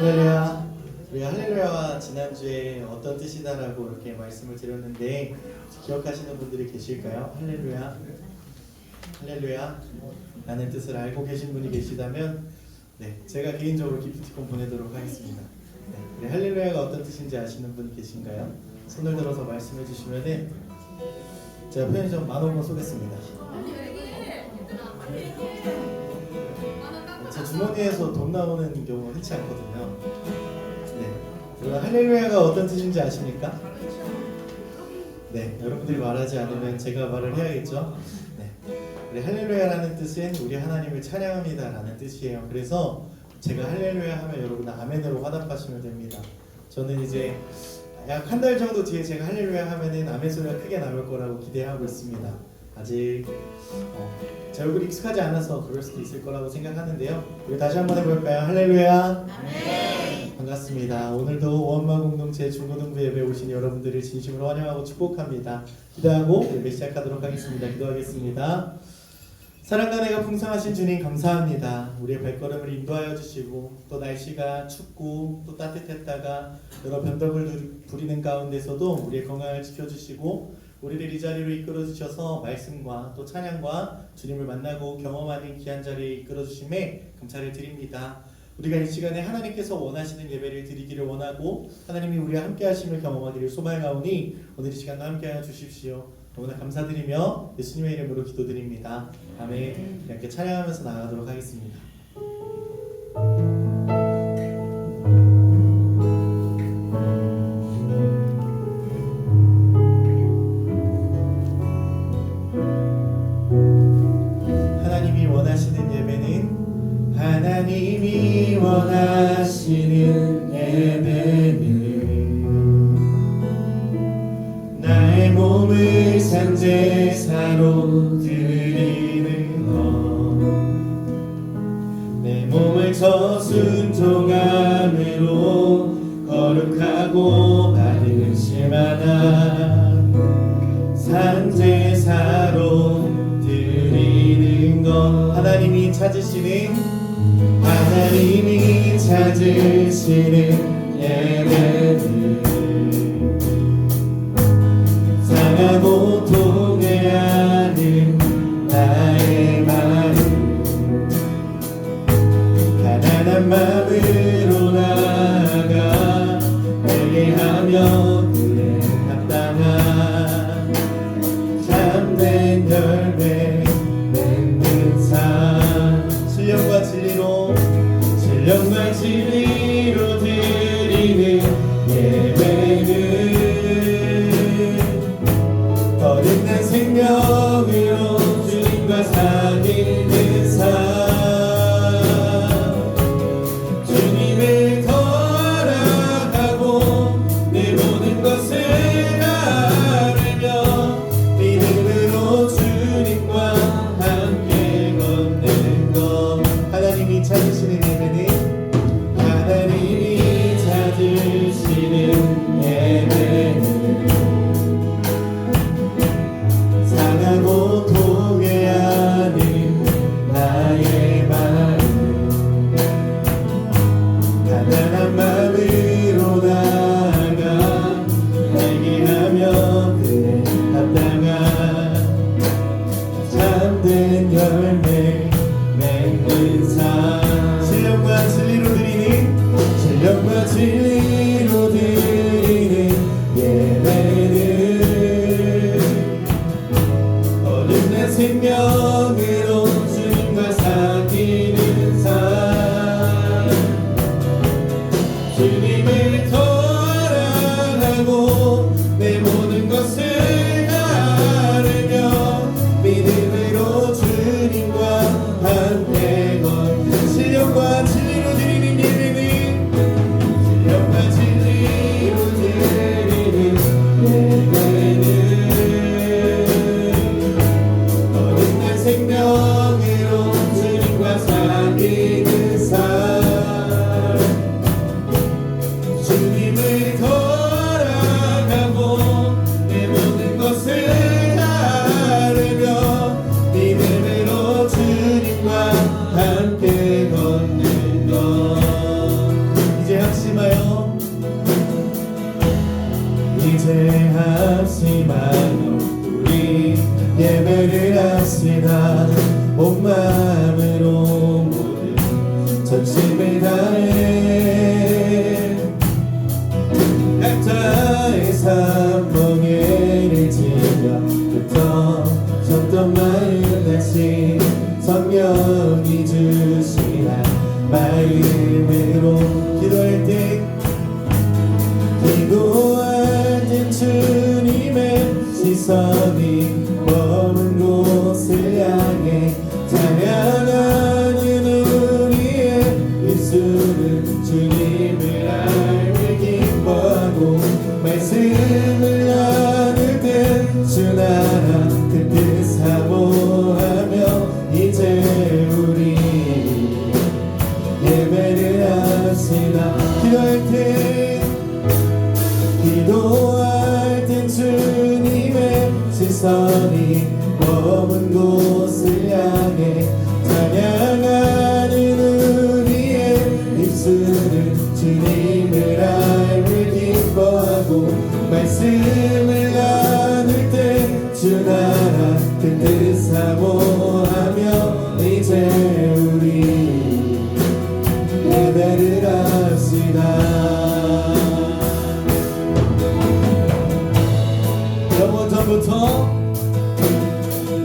할렐루야. 우리 할렐루야와 지난주에 어떤 뜻이다라고 이렇게 말씀을 드렸는데 기억하시는 분들이 계실까요? 할렐루야, 할렐루야 라는 뜻을 알고 계신 분이 계시다면 제가 개인적으로 기프티콘 보내도록 하겠습니다. 우리 할렐루야가 어떤 뜻인지 아시는 분이 계신가요? 손을 들어서 말씀해 주시면은 제가 편의점 10,000원 쏘겠습니다. 제 주머니에서 돈 나오는 경우가 흔치 않거든요. 할렐루야가 어떤 뜻인지 아십니까? 여러분들이 말하지 않으면 제가 말을 해야겠죠. 우리 할렐루야라는 뜻은 우리 하나님을 찬양합니다 라는 뜻이에요. 그래서 제가 할렐루야 하면 여러분 아멘으로 화답하시면 됩니다. 저는 이제 약 한 달 정도 뒤에 제가 할렐루야 하면은 아멘 소리가 크게 나올 거라고 기대하고 있습니다. 아직 제 얼굴이 익숙하지 않아서 그럴 수도 있을 거라고 생각하는데요. 우리 다시 한번 해볼까요? 할렐루야. 아멘. 반갑습니다. 오늘도 원마 공동체 중고등부 예배 오신 여러분들을 진심으로 환영하고 축복합니다. 기도하고 예배 시작하도록 하겠습니다. 기도하겠습니다. 사랑과 은혜가 풍성하신 주님 감사합니다. 우리의 발걸음을 인도하여 주시고 또 날씨가 춥고 또 따뜻했다가 여러 변덕을 부리는 가운데서도 우리의 건강을 지켜주시고 우리를 이 자리로 이끌어 주셔서 말씀과 또 찬양과 주님을 만나고 경험하는 귀한 자리에 이끌어 주심에 감사를 드립니다. 우리가 이 시간에 하나님께서 원하시는 예배를 드리기를 원하고 하나님이 우리와 함께 하심을 경험하기를 소망하오니 오늘 이 시간도 함께 하여 주십시오. 너무나 감사드리며 예수님의 이름으로 기도드립니다. 아멘. 이렇게 찬양하면서 나가도록 하겠습니다. 하나님이 원하시는 예배는 나의 몸을 산제사로 드리는 것, 내 몸을 저순종함으로 거룩하고 받은 실마다 산제사로 드리는 것. 하나님이 찾으시는 예배를 상하고 통회하는 나의 마음, 가난한 마음으로 나아가 회개하며 그에 합당한 참된 열매 맺는 삶, 신령과 진리로 드리는 예배는 거듭난 생명으로 주님과 사귀는 삶, 주님을 걸어가고 내 모든 것을 나누며 믿음으로 주님과 함께 걷는 것. 하나님이 찾으시는 예배는 합시다. 온 마음으로 모든 전심을 다해 각자의 삶멍에를 지며 흩어졌던 마음 다시 성령이 주시라. 마음으로 기도할 때 주님의 시선이 머문 곳을 향해 찬양하는 우리의 입술은 주님을 알며 기뻐하고 말씀을 나눌 때 주 나라 그 뜻 사모하며 이제 우리 예배를 합시다. 기도할 땐 주님의 시선이 머문 곳을 향해 찬양하는 우리의 입술은 주님을 알며 기뻐하고 말씀을 나눌 때 주 나라 그 뜻 사모하며 이제 우리 예배를 합시다.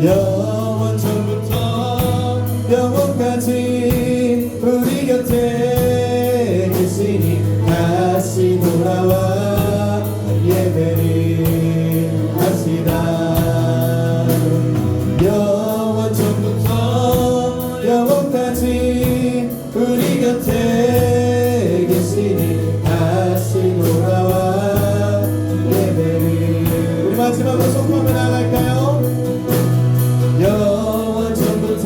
영원 전부터 영원까지 우리 곁에 계시니 다시 돌아와 예배를 합시다. 영원 전부터 영원까지 우리 곁에 계시니 다시 돌아와 예배를. 우리 마지막으로 선포하며 나갈까요? 영원 전부터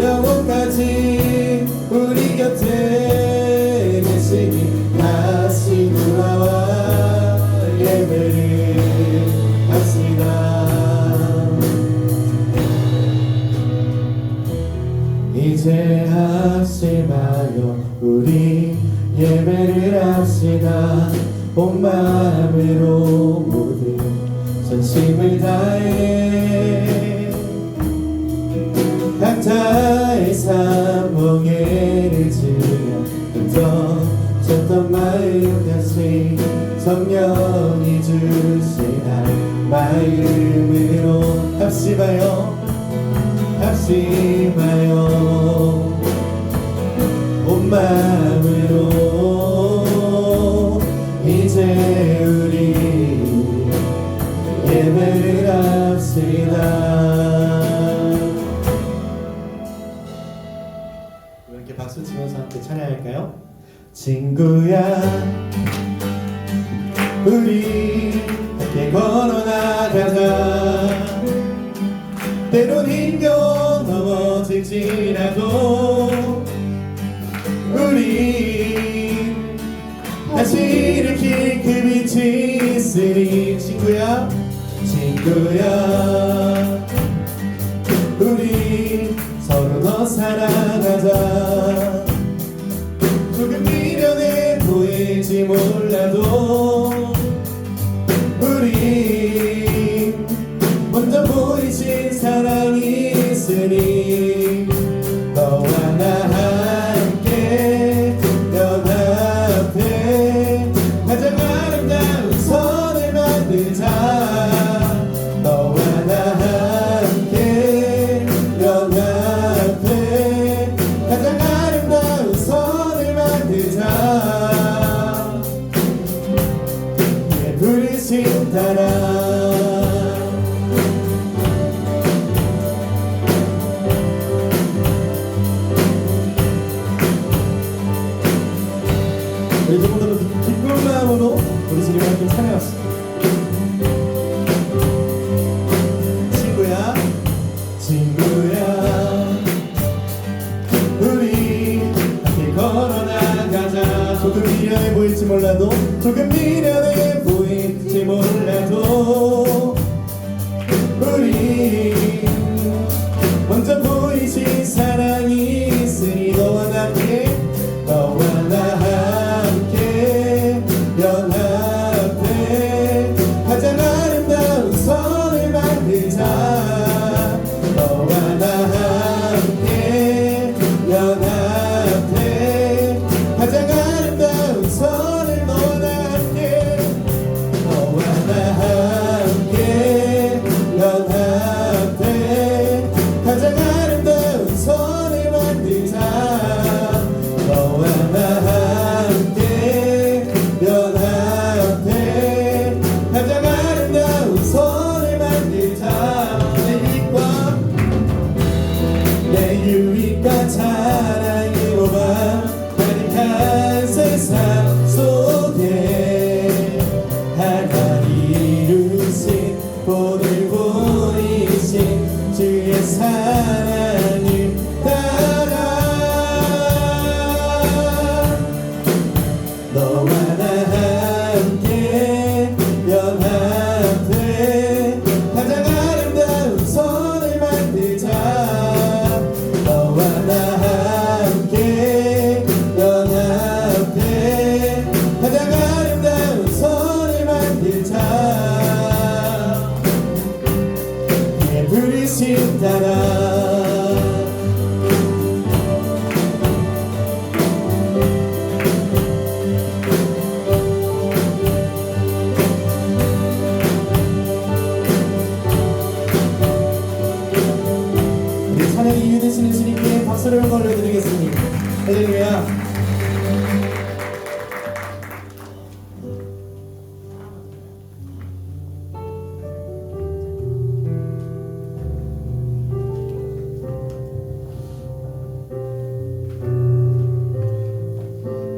영원까지 우리 곁에 계시니 다시 돌아와 예배를 합시다. 이제 하지 마요 우리 예배를 합시다. 온 마음으로 모든 전심을 다해 각자의 삶멍에를 지며 흩어졌던 마음 다시 성령이 주시나. 마음으로 합시마요 온 마음으로 이제 우리 예배를 합시다. 이렇게 박수 치면서 함께 찬양할까요? 친구야 우리 함께 걸어나가자. 때론 힘겨 넘어질지라도 우리 다시 일으킬 그 빛이 있으니. 친구야 우리 서로 더 사랑하자. 조금 미련해 보일지 몰라도 우리 먼저 보이신 사랑이 있으니 너와 나 함께 연합해 가장 아름다운 선을 만들자. 너와 나 함께 연합해 가장 아름다운 선을 만들자. 내 부르심 따라 우리 조금 더 기쁜 마음으로 우리 주님 함께 찬양합시다. 친구야 우리 함께 걸어나가자. 조금 미련해 보일지 몰라도 우리 먼저 보이신 사랑이 있으니 너와 나 함께 연합해 가장 아름다운 선을 만들자. 삶 속에 하나님 이루신 오늘 보이신 주의 사랑을 따라 너와 나 함께 연합해 가장 아름다운 선을 만들자. 너와 나 함께 연합해 가장 아름다운 선을 만들자. 내 부르심 따라 찬양의 이유 되시는 주님께 박수를 올려드리겠습니다. 할렐루야.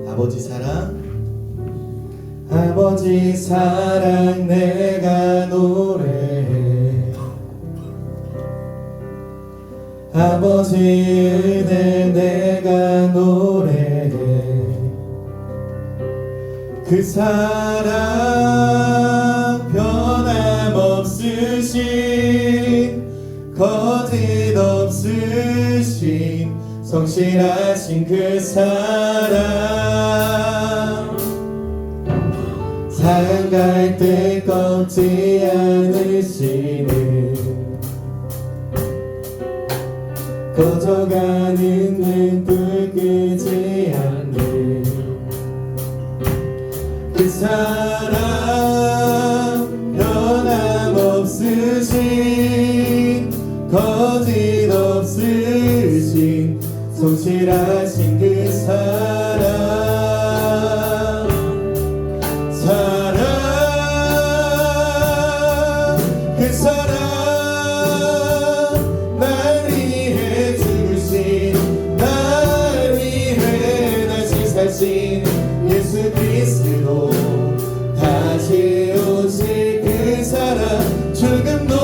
아버지 사랑, 아버지 사랑 내가 노래해. 아버지 은혜 내가 노래해. 그 사랑 변함없으신 거짓 없으신 성실하신 그 사랑 살아갈 때 꺾지 않으시는 꺼져가는 눈불 끄지 않는 그 사랑 변함없으신 거짓 없으신 성실하신 그 사랑 그 사랑 날 위해 죽으신 날 위해 다시 사신 예수 그리스도 다시 오실 그 사랑 죽음도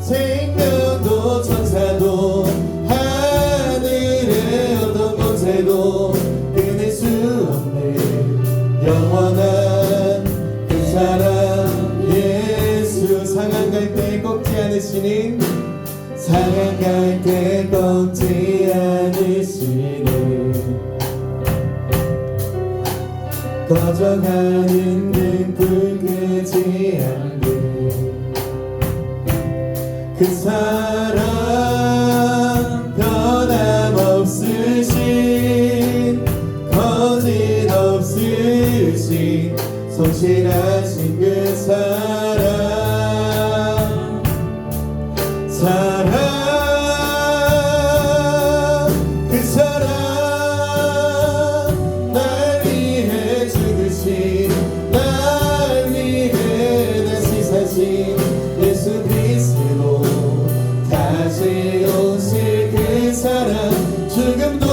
생명도 천사도 하늘의 어떤 곳에도 끊을 수 없는 영원한 그 사랑 예수 상한 갈 때 꺾지 않으시는 상한 갈 때 꺾지 않으시는 꺼져가는 눈불 끄지 않는 그 사랑 변함없으신 거짓 없으신 성실하신 그 사랑 그 사랑 날 위해 죽으신 날 위해 다시 사신 예수 그리스도 다시 오실 그 사랑 죽음도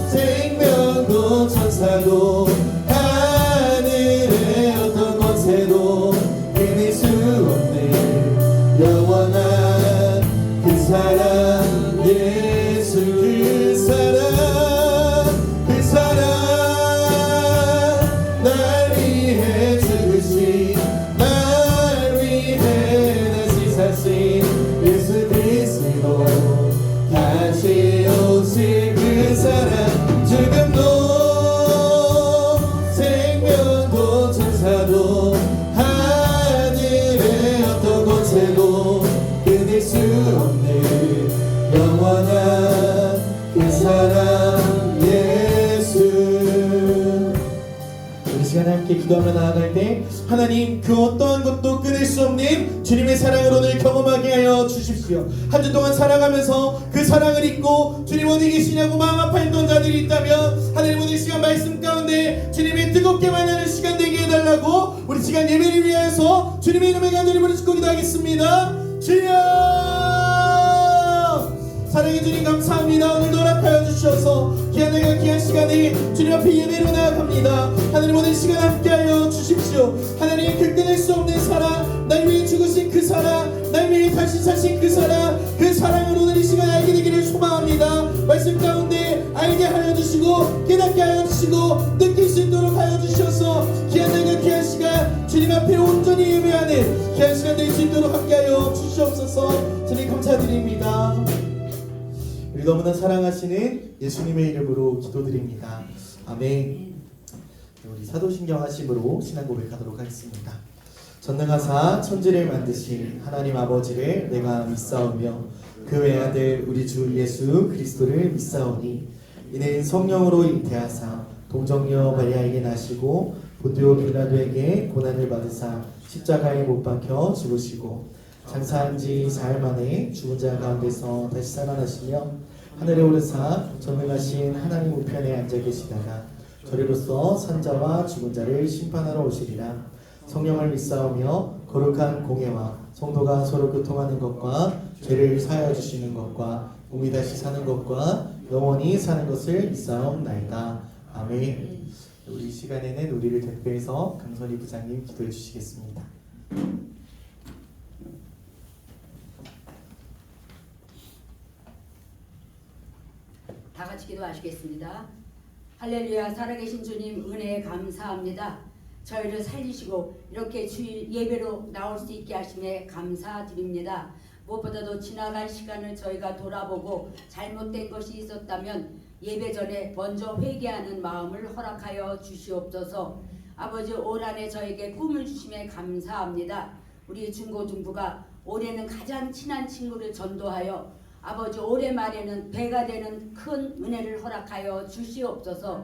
생명도 천사도 하늘의 어떤 곳에도 끊을 수 없는 영원한 그 사랑 예수 그 사랑 날 위해 죽으신 날 위해 다시 사신 예수 그리스도 다시 오실 그 사랑 죽음도 생명도 천사도 하늘의 어떤 곳에도 끊을 수 없는 영원한 그 사랑 예수. 우리 시간 함께 기도하며 나아갈 때 하나님 그 어떠한 것도 끊을 수 없는 주님의 사랑을 오늘 경험하게 하여 주십시오. 한 주 동안 살아가면서 그 사랑을 잊고 주님 어디 계시냐고 마음 아파했던 자들이 있다면 하나님 오늘 시간 말씀 가운데 주님이 뜨겁게 만나는 시간 되게 해달라고 우리 시간 예배를 위해서 주님의 이름에 간절히 부르짖고 기도하겠습니다. 주여 사랑해 주님 감사합니다. 오늘도 허락하여 주셔서 주셔서 귀한 날과 귀한 시간에 주님 앞에 예배로 나아갑니다. 하나님 오늘 시간 함께하여 주십시오. 하나님 결단할 수 없는 사랑, 날 위해 죽으신 그 사랑, 날 위해 다시 사신 그 사랑, 그 사랑을 오늘 이 시간 알게 되기를 소망합니다. 말씀 가운데 알게 하여 주시고 깨닫게 하여 주시고 느낄 수 있도록 하여 주셔서 귀한 날과 귀한 시간 주님 앞에 온전히 예배하는 귀한 시간 될 수 있도록 함께하여 주시옵소서. 주님 감사드립니다. 우리 너무나 사랑하시는 예수님의 이름으로 기도드립니다. 아멘. 우리 사도신경 하심으로 신앙 고백하도록 하겠습니다. 전능하사 천지를 만드신 하나님 아버지를 내가 믿사오며 그 외아들 우리 주 예수 그리스도를 믿사오니 이는 성령으로 잉태하사 동정녀 마리아에게 나시고 본디오 빌라도에게 고난을 받으사 십자가에 못 박혀 죽으시고 장사한 지 사흘 만에 죽은 자 가운데서 다시 살아나시며 하늘에 오르사 전능하신 하나님 우편에 앉아 계시다가 저리로서 산자와 죽은 자를 심판하러 오시리라. 성령을 믿사오며 거룩한 공예와 성도가 서로 교통하는 것과 죄를 사하여 주시는 것과 몸이 다시 사는 것과 영원히 사는 것을 믿사옵나이다. 아멘. 우리 시간에는 우리를 대표해서 강선희 부장님 기도해 주시겠습니다. 다 같이 기도하시겠습니다. 할렐루야. 살아계신 주님 은혜에 감사합니다. 저희를 살리시고 이렇게 주일 예배로 나올 수 있게 하심에 감사드립니다. 무엇보다도 지나간 시간을 저희가 돌아보고 잘못된 것이 있었다면 예배 전에 먼저 회개하는 마음을 허락하여 주시옵소서. 아버지 올 한해 저에게 꿈을 주심에 감사합니다. 우리 중고등부가 올해는 가장 친한 친구를 전도하여 아버지 올해 말에는 배가 되는 큰 은혜를 허락하여 주시옵소서.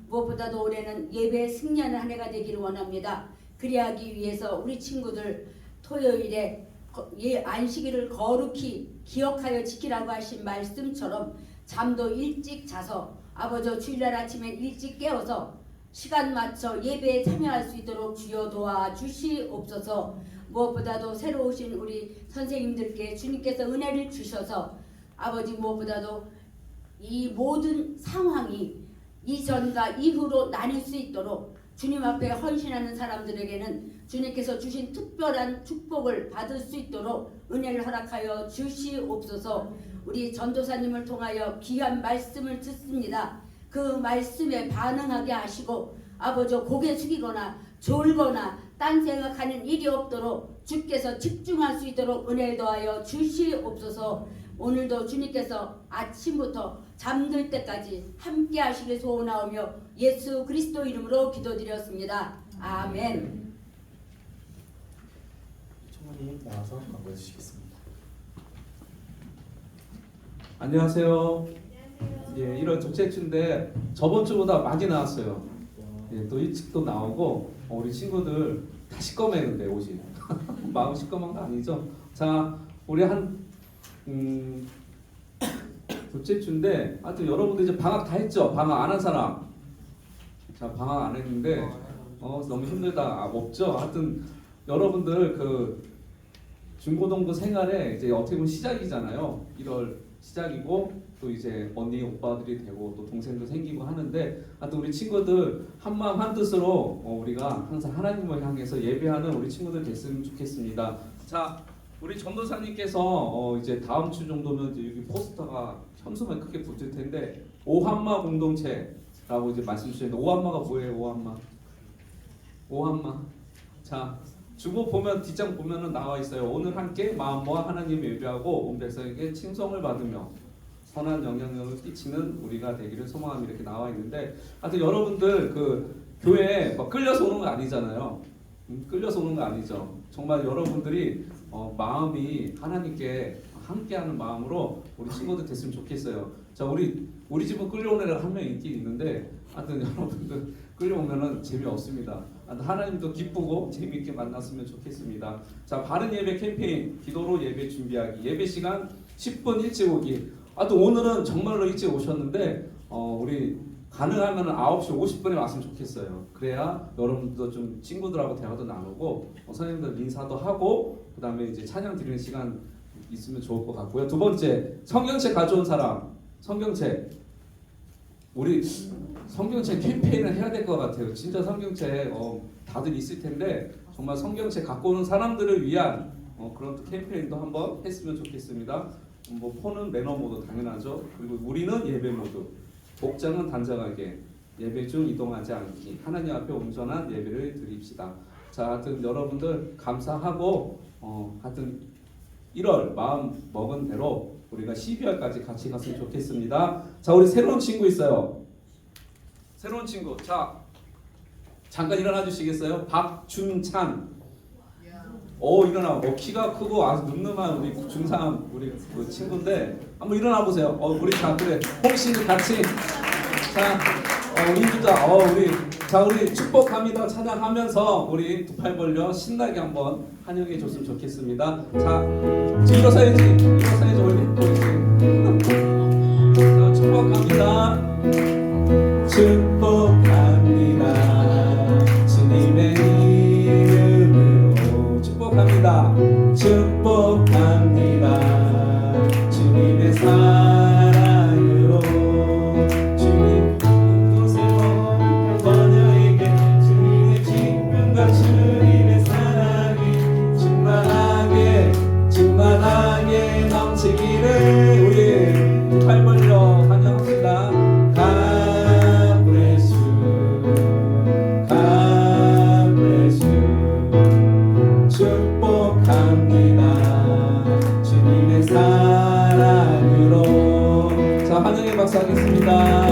무엇보다도 올해는 예배 승리하는 한 해가 되기를 원합니다. 그리하기 위해서 우리 친구들 토요일에 안식일을 거룩히 기억하여 지키라고 하신 말씀처럼 잠도 일찍 자서 아버지 주일날 아침에 일찍 깨어서 시간 맞춰 예배에 참여할 수 있도록 주여 도와 주시옵소서. 무엇보다도 새로 오신 우리 선생님들께 주님께서 은혜를 주셔서 아버지 무엇보다도 이 모든 상황이 이전과 이후로 나뉠 수 있도록 주님 앞에 헌신하는 사람들에게는 주님께서 주신 특별한 축복을 받을 수 있도록 은혜를 허락하여 주시옵소서. 우리 전도사님을 통하여 귀한 말씀을 듣습니다. 그 말씀에 반응하게 하시고 아버지 고개 숙이거나 졸거나 딴 생각하는 일이 없도록 주께서 집중할 수 있도록 은혜를 더하여 주시옵소서. 오늘도 주님께서 아침부터 잠들 때까지 함께 하시길 소원하오며 예수 그리스도 이름으로 기도드렸습니다. 아멘. 총무님 나와서 광고해 주시겠습니다. 안녕하세요. 예, 1월 둘째 주인데 저번 주보다 많이 나왔어요. 예, 또 일찍 또 나오고 우리 친구들 다 시꺼매는데 옷이 마음 시꺼먼 거 아니죠? 자, 우리 둘째 주인데 하여튼 여러분들 이제 방학 다 했죠? 방학 안 한 사람? 자, 방학 안 했는데 너무 힘들다. 없죠? 하여튼 여러분들 그 중고등부 생활에 이제 어떻게 보면 시작이잖아요. 1월 시작이고 또 이제 언니 오빠들이 되고 또 동생도 생기고 하는데 하여튼 우리 친구들 한마음 한뜻으로 우리가 항상 하나님을 향해서 예배하는 우리 친구들 됐으면 좋겠습니다. 자, 우리 전도사님께서 이제 다음 주 정도면 이제 여기 포스터가 현수막에 크게 붙을 텐데 오한마 공동체라고 이제 말씀 주셨는데 오한마가 뭐예요? 오한마. 자, 주보 보면 뒷장 보면은 나와 있어요. 오늘 함께 마음과 하나님 예배하고 온 백성에게 칭송을 받으며 선한 영향력을 끼치는 우리가 되기를 소망하며 이렇게 나와 있는데 하여튼 여러분들 그 교회에 막 끌려서 오는 거 아니잖아요. 끌려서 오는 거 아니죠. 정말 여러분들이 마음이 하나님께 함께하는 마음으로 우리 친구들 됐으면 좋겠어요. 자, 우리 집은 끌려오는 애가 한 명 있긴 있는데 하여튼 여러분들 끌려오면은 재미없습니다. 하나님도 기쁘고 재미있게 만났으면 좋겠습니다. 자, 바른 예배 캠페인 기도로 예배 준비하기 예배 시간 10분 일찍 오기. 또 오늘은 정말로 일찍 오셨는데 우리 가능하면 9시 50분에 왔으면 좋겠어요. 그래야 여러분들도 좀 친구들하고 대화도 나누고 선생님들 인사도 하고 그 다음에 이제 찬양 드리는 시간 있으면 좋을 것 같고요. 두 번째, 성경책 가져온 사람. 성경책 우리 성경책 캠페인을 해야 될 것 같아요. 진짜 성경책 다들 있을 텐데 정말 성경책 갖고 오는 사람들을 위한 그런 또 캠페인도 한번 했으면 좋겠습니다. 뭐 폰은 매너 모드 당연하죠. 그리고 우리는 예배 모드, 복장은 단정하게, 예배 중 이동하지 않기, 하나님 앞에 온전한 예배를 드립시다. 자, 하여튼 여러분들 감사하고 하여튼 1월 마음 먹은 대로 우리가 12월까지 같이 갔으면 좋겠습니다. 자, 우리 새로운 친구 있어요. 새로운 친구. 자, 잠깐 일어나 주시겠어요? 박준찬. 일어나. 키가 크고 아주 늠름한 우리 중3 우리 그 친구인데 한번 일어나 보세요. 우리 자 그래. 혹시 같이 자, 인주자. 우리 축복합니다 찬양하면서 우리 두 팔 벌려 신나게 한번 환영해 줬으면 좋겠습니다. 자, 지금 일어서야지 우리. 자, 축복합니다. 축복합니다. 주님의 이름으로 축복합니다. 축복합니다. 주님의 사랑으로 주님 이곳에 번녀에게 주님의 기쁨과 주님의 사랑이 충만하게 넘치기를 우리 팔 벌려 환영합니다. God bless you. 축복합니다. 주님의 사랑으로. 자, 환영의 박수 하겠습니다.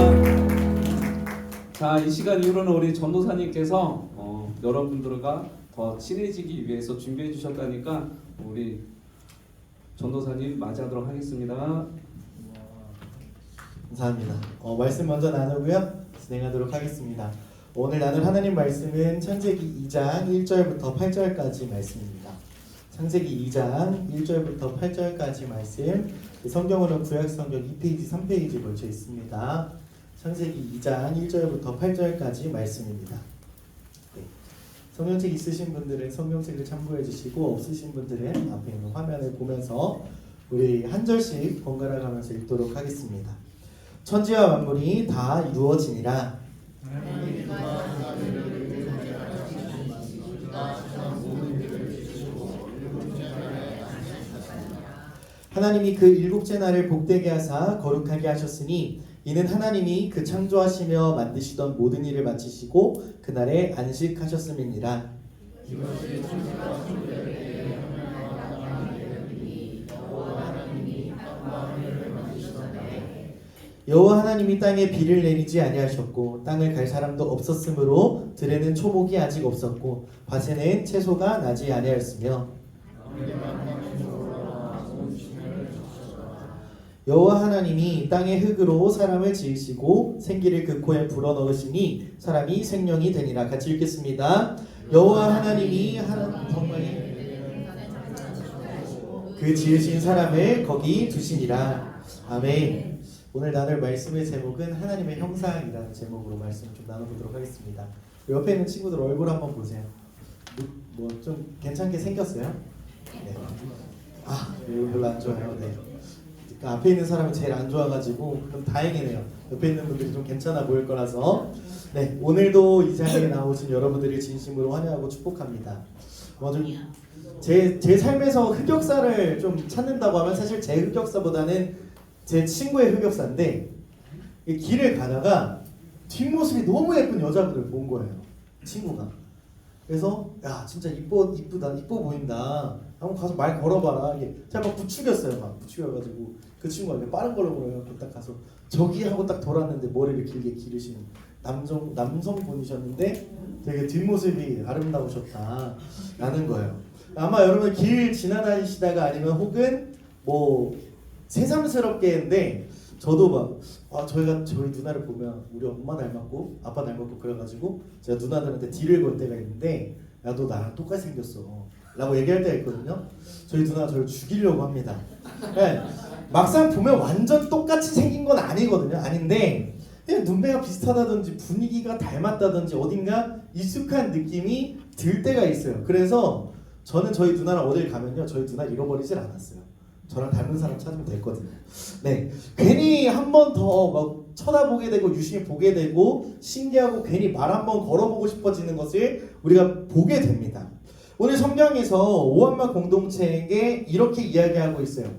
자, 이 시간 이후로는 우리 전도사님께서 여러분들과 더 친해지기 위해서 준비해 주셨다니까 우리 전도사님 맞이하도록 하겠습니다. 감사합니다. 말씀 먼저 나누고요. 진행하도록 하겠습니다. 오늘 나눌 하나님 말씀은 창세기 2장 1절부터 8절까지 말씀입니다. 창세기 2장 1절부터 8절까지 말씀. 성경으로는 구약성경 2페이지, 3페이지 걸쳐 있습니다. 창세기 2장 1절부터 8절까지 말씀입니다. 네. 성경책 있으신 분들은 성경책을 참고해 주시고 없으신 분들은 앞에 있는 화면을 보면서 우리 한 절씩 번갈아 가면서 읽도록 하겠습니다. 천지와 만물이 다 이루어지니라. 하나님이 그 일곱째 날을 복되게 하사 거룩하게 하셨으니 이는 하나님이 그 창조하시며 만드시던 모든 일을 마치시고 그날에 안식하셨음이니라. 여호와 하나님이 땅에 비를 내리지 아니하셨고 땅을 갈 사람도 없었으므로 들에는 초목이 아직 없었고 밭에는 채소가 나지 아니하였으며 여호와 하나님이 땅의 흙으로 사람을 지으시고 생기를 그 코에 불어넣으시니 사람이 생명이 되니라. 같이 읽겠습니다. 여호와 하나님이 그 지으신 사람을 거기 두시니라. 아멘. 오늘 나눌 말씀의 제목은 하나님의 형상이라는 제목으로 말씀 좀 나눠보도록 하겠습니다. 옆에 있는 친구들 얼굴 한번 보세요. 뭐 좀 괜찮게 생겼어요? 네. 별로 안 좋아요. 네. 그러니까 앞에 있는 사람이 제일 안 좋아가지고 그럼 다행이네요. 옆에 있는 분들이 좀 괜찮아 보일 거라서. 네, 오늘도 이 자리에 나오신 여러분들을 진심으로 환영하고 축복합니다. 제 삶에서 흑역사를 좀 찾는다고 하면 사실 제 흑역사보다는 제 친구의 흑역사인데 길을 가다가 뒷모습이 너무 예쁜 여자분을 본 거예요. 친구가. 그래서 야 진짜 이뻐 보인다. 한번 가서 말 걸어봐라. 제가 막 부추겼어요. 막 부추겨가지고 그 친구가 이렇게 빠른 걸로 이렇게 딱 가서 저기 하고 딱 돌았는데 머리를 길게 기르신 남성분이셨는데 되게 뒷모습이 아름다우셨다라는 거예요. 아마 여러분 길 지나다니시다가 아니면 혹은 뭐 새삼스럽게인데 저도 막 저희 누나를 보면 우리 엄마 닮았고 아빠 닮았고 그래가지고 제가 누나들한테 딜을 걸 때가 있는데 야 너 나랑 똑같이 생겼어 라고 얘기할 때가 있거든요. 저희 누나가 저를 죽이려고 합니다. 네, 막상 보면 완전 똑같이 생긴 건 아니거든요. 아닌데 그냥 눈매가 비슷하다든지 분위기가 닮았다든지 어딘가 익숙한 느낌이 들 때가 있어요. 그래서 저는 저희 누나랑 어딜 가면요 저희 누나 잃어버리질 않았어요. 저랑 닮은 사람 찾으면 됐거든요. 네, 괜히 한 번 더 막 쳐다보게 되고 유심히 보게 되고 신기하고 괜히 말 한번 걸어보고 싶어지는 것을 우리가 보게 됩니다. 오늘 성경에서 오한마 공동체에게 이렇게 이야기하고 있어요.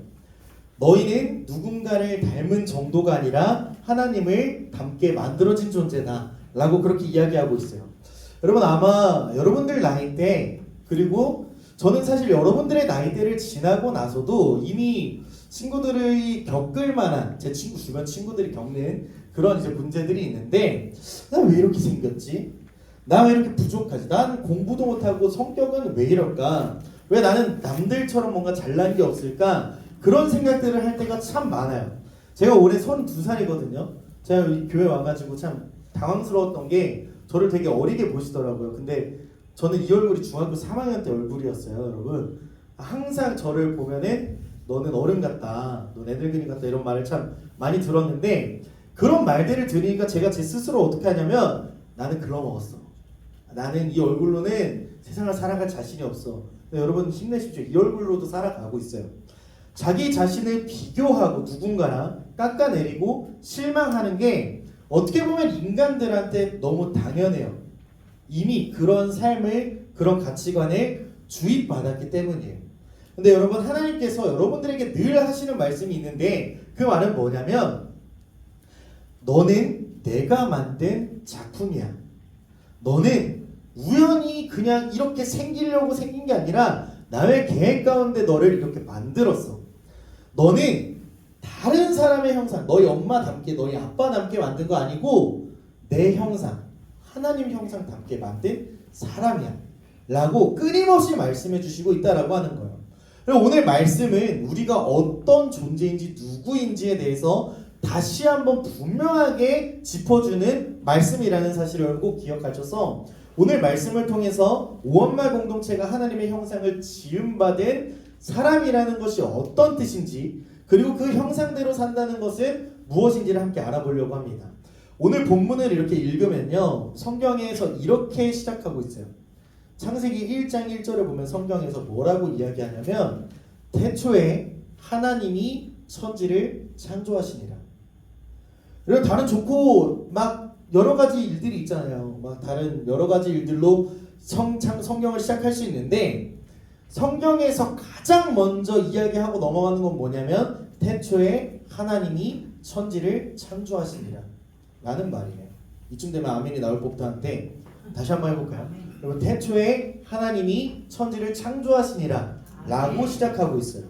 너희는 누군가를 닮은 정도가 아니라 하나님을 닮게 만들어진 존재다 라고 그렇게 이야기하고 있어요. 여러분 아마 여러분들 나이 때 그리고 저는 사실 여러분들의 나이대를 지나고 나서도 이미 친구들이 겪을 만한 제 친구 주변 친구들이 겪는 그런 이제 문제들이 있는데 나 왜 이렇게 생겼지? 나 왜 이렇게 부족하지? 난 공부도 못하고 성격은 왜 이럴까? 왜 나는 남들처럼 뭔가 잘난 게 없을까? 그런 생각들을 할 때가 참 많아요. 제가 올해 32살이거든요. 제가 이 교회 와가지고 참 당황스러웠던 게 저를 되게 어리게 보시더라고요. 근데 저는 이 얼굴이 중학교 3학년 때 얼굴이었어요, 여러분. 항상 저를 보면은 너는 어른 같다, 너 애늙은이 같다 이런 말을 참 많이 들었는데 그런 말들을 들으니까 제가 제 스스로 어떻게 하냐면 나는 글러먹었어. 나는 이 얼굴로는 세상을 살아갈 자신이 없어. 근데 여러분 힘내십시오. 이 얼굴로도 살아가고 있어요. 자기 자신을 비교하고 누군가랑 깎아내리고 실망하는 게 어떻게 보면 인간들한테 너무 당연해요. 이미 그런 삶을 그런 가치관을 주입받았기 때문이에요. 근데 여러분 하나님께서 여러분들에게 늘 하시는 말씀이 있는데 그 말은 뭐냐면 너는 내가 만든 작품이야. 너는 우연히 그냥 이렇게 생기려고 생긴 게 아니라 나의 계획 가운데 너를 이렇게 만들었어. 너는 다른 사람의 형상, 너희 엄마 닮게, 너희 아빠 닮게 만든 거 아니고 내 형상, 하나님 형상 닮게 만든 사람이야 라고 끊임없이 말씀해 주시고 있다라고 하는 거예요. 그리고 오늘 말씀은 우리가 어떤 존재인지 누구인지에 대해서 다시 한번 분명하게 짚어주는 말씀이라는 사실을 여러분 꼭 기억하셔서 오늘 말씀을 통해서 오한마 공동체가 하나님의 형상을 지음받은 사람이라는 것이 어떤 뜻인지 그리고 그 형상대로 산다는 것은 무엇인지를 함께 알아보려고 합니다. 오늘 본문을 이렇게 읽으면요 성경에서 이렇게 시작하고 있어요. 창세기 1장 1절을 보면 성경에서 뭐라고 이야기하냐면 태초에 하나님이 천지를 창조하시니라. 이런 다른 좋고 막 여러 가지 일들이 있잖아요. 막 다른 여러 가지 일들로 성경을 시작할 수 있는데 성경에서 가장 먼저 이야기하고 넘어가는 건 뭐냐면 태초에 하나님이 천지를 창조하시니라 라는 말이에요. 이쯤 되면 아멘이 나올 법도 한데 다시 한번 해볼까요? 여러분 태초에 하나님이 천지를 창조하시니라 라고 시작하고 있어요.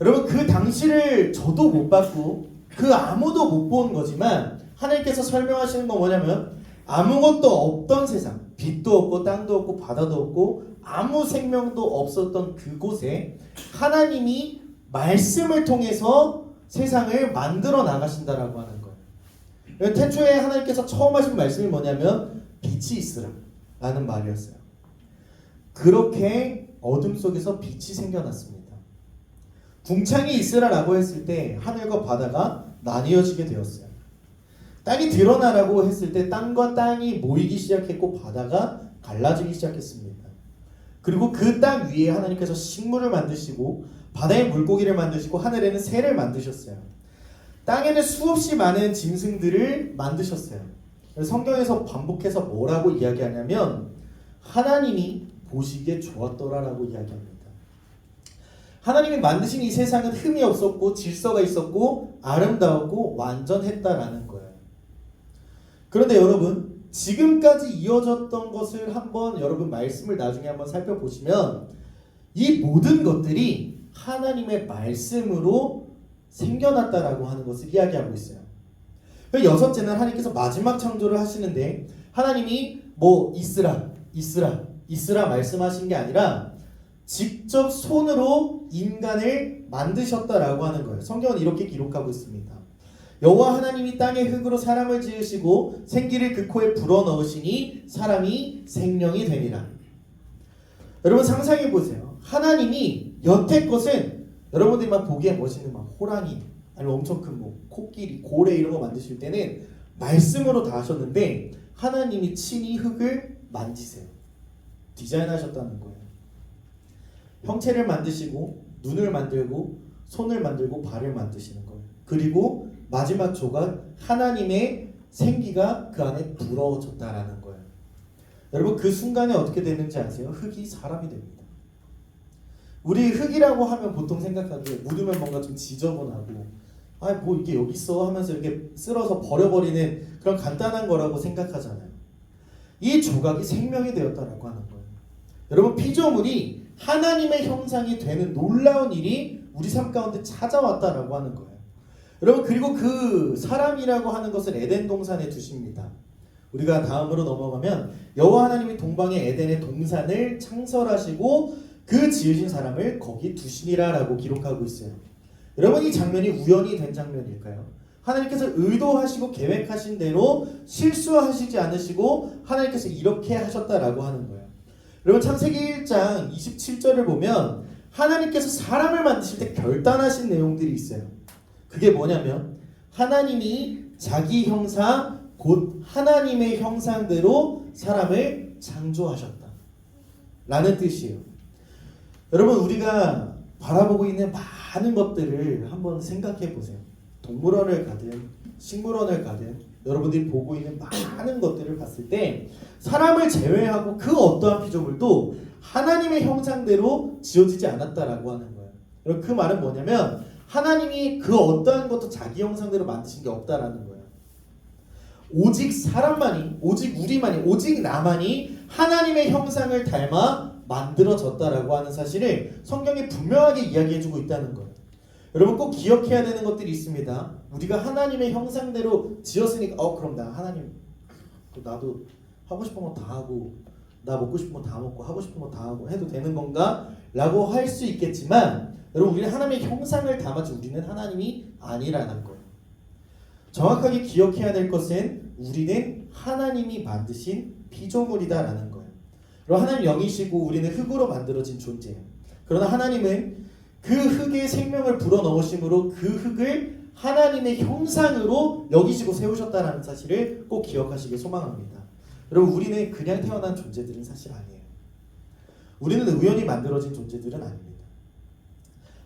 여러분 그 당시를 저도 못 봤고 그 아무도 못 본 거지만 하나님께서 설명하시는 건 뭐냐면 아무것도 없던 세상, 빛도 없고 땅도 없고 바다도 없고 아무 생명도 없었던 그곳에 하나님이 말씀을 통해서 세상을 만들어 나가신다라고 하는 거예요. 태초에 하나님께서 처음 하신 말씀이 뭐냐면 빛이 있으라 라는 말이었어요. 그렇게 어둠 속에서 빛이 생겨났습니다. 궁창이 있으라라고 했을 때 하늘과 바다가 나뉘어지게 되었어요. 땅이 드러나라고 했을 때 땅과 땅이 모이기 시작했고 바다가 갈라지기 시작했습니다. 그리고 그 땅 위에 하나님께서 식물을 만드시고 바다에 물고기를 만드시고 하늘에는 새를 만드셨어요. 땅에는 수없이 많은 짐승들을 만드셨어요. 성경에서 반복해서 뭐라고 이야기하냐면 하나님이 보시기에 좋았더라라고 이야기합니다. 하나님이 만드신 이 세상은 흠이 없었고 질서가 있었고 아름다웠고 완전했다라는 거예요. 그런데 여러분 지금까지 이어졌던 것을 한번 여러분 말씀을 나중에 한번 살펴보시면 이 모든 것들이 하나님의 말씀으로 생겨났다라고 하는 것을 이야기하고 있어요. 여섯째는 하나님께서 마지막 창조를 하시는데 하나님이 뭐 있으라 말씀하신 게 아니라 직접 손으로 인간을 만드셨다라고 하는 거예요. 성경은 이렇게 기록하고 있습니다. 여호와 하나님이 땅의 흙으로 사람을 지으시고 생기를 그 코에 불어넣으시니 사람이 생명이 되니라. 여러분 상상해 보세요. 하나님이 여태껏은 여러분들이 막 보기에 멋있는 막 호랑이 아니면 엄청 큰 뭐 코끼리, 고래 이런 거 만드실 때는 말씀으로 다 하셨는데 하나님이 친히 흙을 만지세요. 디자인하셨다는 거예요. 형체를 만드시고 눈을 만들고 손을 만들고 발을 만드시는 거예요. 그리고 마지막 조각 하나님의 생기가 그 안에 불어졌다라는 거예요. 여러분 그 순간에 어떻게 되는지 아세요? 흙이 사람이 됩니다. 우리 흙이라고 하면 보통 생각하기에 묻으면 뭔가 좀 지저분하고 아 뭐 이게 여기 있어 하면서 이렇게 쓸어서 버려버리는 그런 간단한 거라고 생각하잖아요. 이 조각이 생명이 되었다라고 하는 거예요. 여러분 피조물이 하나님의 형상이 되는 놀라운 일이 우리 삶 가운데 찾아왔다라고 하는 거예요. 여러분 그리고 그 사람이라고 하는 것을 에덴 동산에 두십니다. 우리가 다음으로 넘어가면 여호와 하나님이 동방의 에덴의 동산을 창설하시고 그 지으신 사람을 거기 두시니라라고 기록하고 있어요. 여러분 이 장면이 우연히 된 장면일까요? 하나님께서 의도하시고 계획하신 대로 실수하시지 않으시고 하나님께서 이렇게 하셨다라고 하는 거예요. 여러분 창세기 1장 27절을 보면 하나님께서 사람을 만드실 때 결단하신 내용들이 있어요. 그게 뭐냐면 하나님이 자기 형상 곧 하나님의 형상대로 사람을 창조하셨다 라는 뜻이에요. 여러분 우리가 바라보고 있는 많은 것들을 한번 생각해 보세요. 동물원을 가든 식물원을 가든 여러분들이 보고 있는 많은 것들을 봤을 때 사람을 제외하고 그 어떠한 피조물도 하나님의 형상대로 지어지지 않았다라고 하는 거예요. 여러분 그 말은 뭐냐면 하나님이 그 어떠한 것도 자기 형상대로 만드신 게 없다라는 거예요. 오직 사람만이, 오직 우리만이, 오직 나만이 하나님의 형상을 닮아 만들어졌다라고 하는 사실을 성경이 분명하게 이야기해주고 있다는 거예요. 여러분 꼭 기억해야 되는 것들이 있습니다. 우리가 하나님의 형상대로 지었으니까 그럼 나 하나님 나도 하고 싶은 거 다 하고 나 먹고 싶은 거 다 먹고 하고 싶은 거 다 하고 해도 되는 건가? 라고 할 수 있겠지만 여러분 우리는 하나님의 형상을 담아준 우리는 하나님이 아니라는 거예요. 정확하게 기억해야 될 것은 우리는 하나님이 만드신 피조물이다라는 거예요. 그럼 하나님 영이시고 우리는 흙으로 만들어진 존재예요. 그러나 하나님은 그 흙에 생명을 불어넣으심으로 그 흙을 하나님의 형상으로 여기시고 세우셨다는 사실을 꼭 기억하시길 소망합니다. 여러분 우리는 그냥 태어난 존재들은 사실 아니에요. 우리는 우연히 만들어진 존재들은 아닙니다.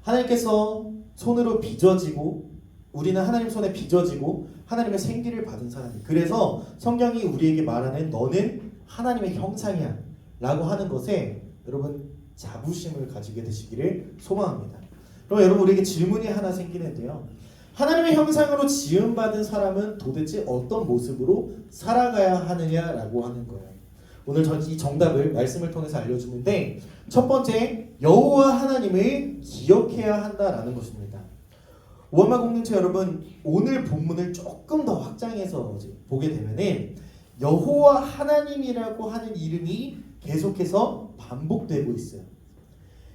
하나님께서 손으로 빚어지고 우리는 하나님 손에 빚어지고 하나님의 생기를 받은 사람이에요. 그래서 성경이 우리에게 말하는 너는 하나님의 형상이야 라고 하는 것에 여러분 자부심을 가지게 되시기를 소망합니다. 그럼 여러분 우리에게 질문이 하나 생기는데요. 하나님의 형상으로 지음받은 사람은 도대체 어떤 모습으로 살아가야 하느냐라고 하는 거예요. 오늘 전 이 정답을 말씀을 통해서 알려주는데 첫 번째 여호와 하나님을 기억해야 한다라는 것입니다. 오한마 공동체 여러분 오늘 본문을 조금 더 확장해서 보게 되면은 여호와 하나님이라고 하는 이름이 계속해서 반복되고 있어요.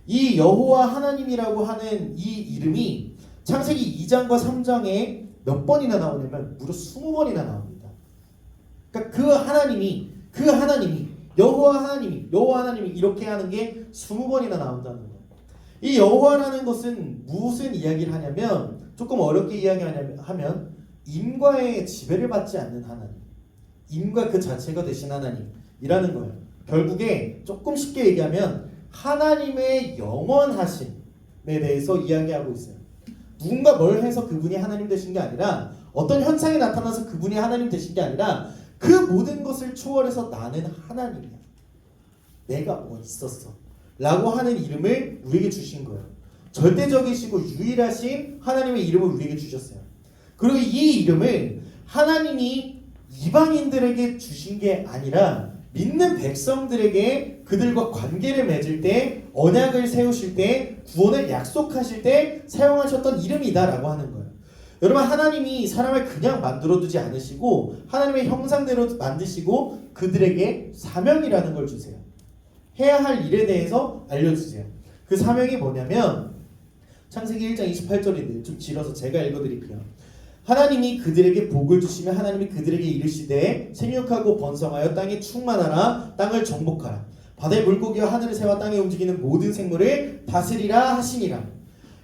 이 여호와 하나님이라고 하는 이 이름이 창세기 2장과 3장에 몇 번이나 나오냐면 무려 20번이나 나옵니다. 그러니까 그 하나님이 여호와 하나님이 이렇게 하는 게 20번이나 나온다는 거예요. 이 여호와라는 것은 무슨 이야기를 하냐면 조금 어렵게 이야기하면 인과의 지배를 받지 않는 하나님, 인과 그 자체가 되신 하나님이라는 거예요. 결국에 조금 쉽게 얘기하면 하나님의 영원하심에 대해서 이야기하고 있어요. 누군가 뭘 해서 그분이 하나님 되신 게 아니라 어떤 현상이 나타나서 그분이 하나님 되신 게 아니라 그 모든 것을 초월해서 나는 하나님이야. 내가 뭐 있었어 라고 하는 이름을 우리에게 주신 거예요. 절대적이시고 유일하신 하나님의 이름을 우리에게 주셨어요. 그리고 이 이름을 하나님이 이방인들에게 주신 게 아니라 믿는 백성들에게 그들과 관계를 맺을 때 언약을 세우실 때 구원을 약속하실 때 사용하셨던 이름이다라고 하는 거예요. 여러분 하나님이 사람을 그냥 만들어두지 않으시고 하나님의 형상대로 만드시고 그들에게 사명이라는 걸 주세요. 해야 할 일에 대해서 알려주세요. 그 사명이 뭐냐면 창세기 1장 28절인데 좀 길어서 제가 읽어드릴게요. 하나님이 그들에게 복을 주시며 하나님이 그들에게 이르시되 생육하고 번성하여 땅에 충만하라 땅을 정복하라 바다의 물고기와 하늘의 새와 땅에 움직이는 모든 생물을 다스리라 하시니라.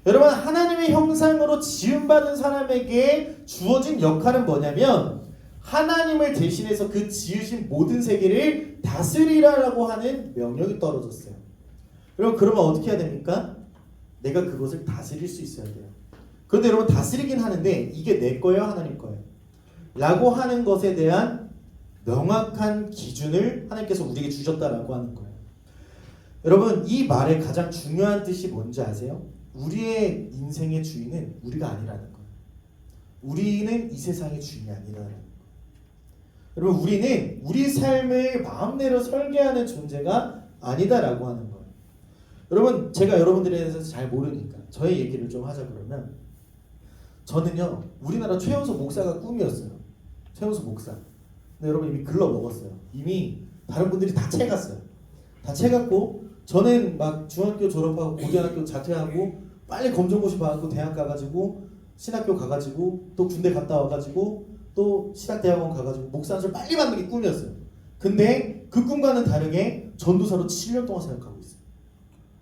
여러분 하나님의 형상으로 지음받은 사람에게 주어진 역할은 뭐냐면 하나님을 대신해서 그 지으신 모든 세계를 다스리라라고 하는 명령이 떨어졌어요. 여러분 그러면 어떻게 해야 됩니까? 내가 그것을 다스릴 수 있어야 돼요. 그런데 여러분 다스리긴 하는데 이게 내 거예요, 하나님 거예요? 라고 하는 것에 대한 명확한 기준을 하나님께서 우리에게 주셨다라고 하는 거예요. 여러분 이 말의 가장 중요한 뜻이 뭔지 아세요? 우리의 인생의 주인은 우리가 아니라는 거예요. 우리는 이 세상의 주인이 아니라는 거예요. 여러분 우리는 우리 삶을 마음대로 설계하는 존재가 아니다라고 하는 거예요. 여러분 제가 여러분들에 대해서 잘 모르니까 저의 얘기를 좀 하자 그러면 저는요 우리나라 최연소 목사가 꿈이었어요. 최연소 목사. 근데 여러분 이미 글러 먹었어요. 이미 다른 분들이 다 채갔어요. 다 채갔고 저는 막 중학교 졸업하고 고등학교 자퇴하고 빨리 검정고시 받고 대학 가가지고 신학교 가가지고 또 군대 갔다 와가지고 또 신학대학원 가가지고 목사 한 줄 빨리 받는 게 꿈이었어요. 근데 그 꿈과는 다르게 전도사로 7년 동안 생각하고 있어요.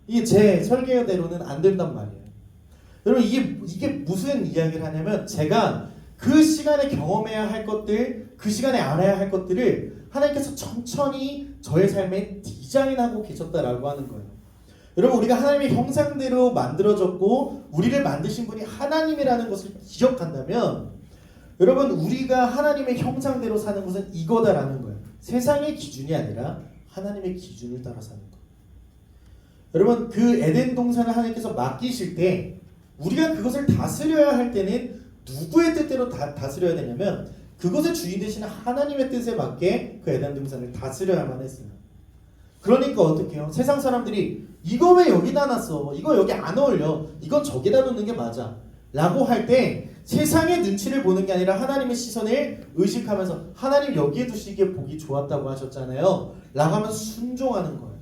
이게 제 설계대로는 안 된단 말이에요. 여러분 이게 무슨 이야기를 하냐면 제가 그 시간에 경험해야 할 것들, 그 시간에 알아야 할 것들을 하나님께서 천천히 저의 삶에 디자인하고 계셨다라고 하는 거예요. 여러분 우리가 하나님의 형상대로 만들어졌고 우리를 만드신 분이 하나님이라는 것을 기억한다면 여러분 우리가 하나님의 형상대로 사는 것은 이거다라는 거예요. 세상의 기준이 아니라 하나님의 기준을 따라 사는 거예요. 여러분 그 에덴 동산을 하나님께서 맡기실 때 우리가 그것을 다스려야 할 때는 누구의 뜻대로 다스려야 되냐면 그것의 주인 되시는 하나님의 뜻에 맞게 그 에덴 동산을 다스려야만 했어요. 그러니까 어떻게 해요? 세상 사람들이 이거 왜 여기다 놨어? 이거 여기 안 어울려. 이건 저기다 놓는 게 맞아. 라고 할 때 세상의 눈치를 보는 게 아니라 하나님의 시선을 의식하면서 하나님 여기에 두시기에 보기 좋았다고 하셨잖아요. 라고 하면서 순종하는 거예요.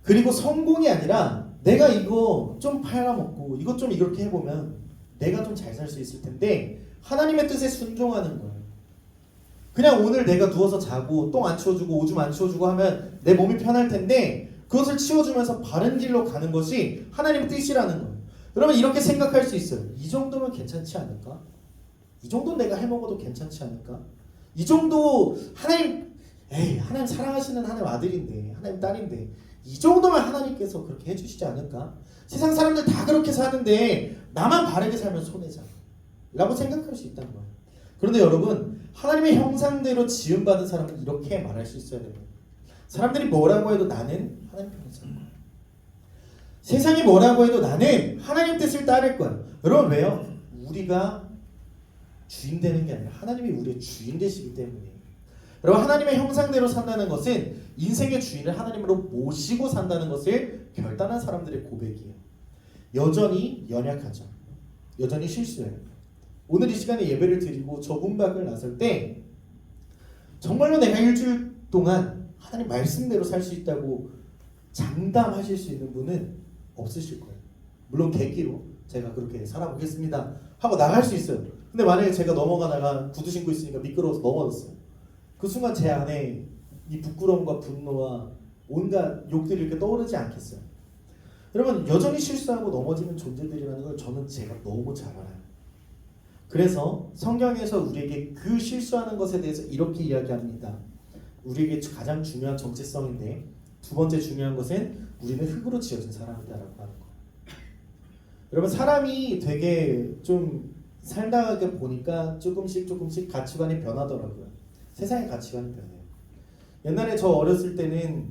그리고 성공이 아니라 내가 이거 좀 팔아먹고 이것 좀 이렇게 해보면 내가 좀 잘 살 수 있을 텐데 하나님의 뜻에 순종하는 거예요. 그냥 오늘 내가 누워서 자고 똥 안 치워주고 오줌 안 치워주고 하면 내 몸이 편할 텐데 그것을 치워주면서 바른 길로 가는 것이 하나님의 뜻이라는 거예요. 여러분 이렇게 생각할 수 있어요. 이 정도면 괜찮지 않을까? 이 정도는 내가 해먹어도 괜찮지 않을까? 이 정도 하나님 사랑하시는 하나님 아들인데 하나님 딸인데 이 정도면 하나님께서 그렇게 해주시지 않을까? 세상 사람들 다 그렇게 사는데 나만 바르게 살면 손해잖아 라고 생각할 수 있다는 거예요. 그런데 여러분 하나님의 형상대로 지음받은 사람은 이렇게 말할 수 있어야 됩니다. 사람들이 뭐라고 해도 나는 하나님 형상. 세상이 뭐라고 해도 나는 하나님 뜻을 따를 거야. 여러분 왜요? 우리가 주인 되는 게 아니라 하나님이 우리의 주인 되시기 때문에. 여러분 하나님의 형상대로 산다는 것은 인생의 주인을 하나님으로 모시고 산다는 것을 결단한 사람들의 고백이에요. 여전히 연약하죠. 여전히 실수해요. 오늘 이 시간에 예배를 드리고 저 문 밖을 나설 때 정말로 내가 일주일 동안 하나님 말씀대로 살 수 있다고 장담하실 수 있는 분은 없으실 거예요. 물론 계기로 제가 그렇게 살아보겠습니다 하고 나갈 수 있어요. 근데 만약에 제가 넘어가다가 구두 신고 있으니까 미끄러워서 넘어졌어요. 그 순간 제 안에 이 부끄러움과 분노와 온갖 욕들이 이렇게 떠오르지 않겠어요? 여러분 여전히 실수하고 넘어지는 존재들이라는 걸 저는 제가 너무 잘 알아요. 그래서 성경에서 우리에게 그 실수하는 것에 대해서 이렇게 이야기합니다. 우리에게 가장 중요한 정체성인데 두 번째 중요한 것은 우리는 흙으로 지어진 사람이다라고 하는 거예요. 여러분 사람이 되게 좀 살다가 보니까 조금씩 가치관이 변하더라고요. 세상의 가치관이 변해요. 옛날에 저 어렸을 때는